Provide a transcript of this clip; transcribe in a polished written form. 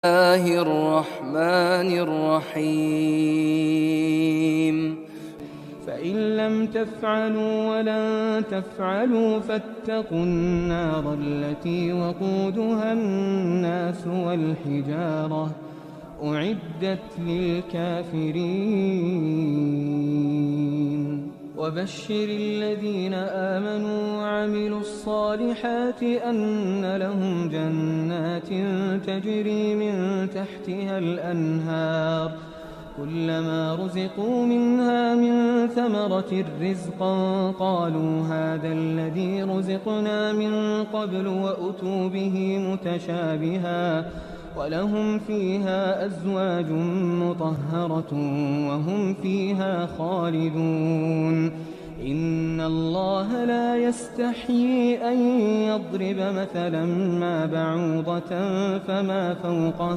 الله الرحمن الرحيم فإن لم تفعلوا ولن تفعلوا فاتقوا النار التي وقودها الناس والحجارة أعدت للكافرين وبشر الذين آمنوا وعملوا الصالحات أن لهم جنات تجري من تحتها الأنهار كلما رزقوا منها من ثمرة رزقا قالوا هذا الذي رزقنا من قبل وأتوا به متشابها ولهم فيها أزواج مطهرة وهم فيها خالدون إن الله لا يستحيي أن يضرب مثلا ما بعوضة فما فوقها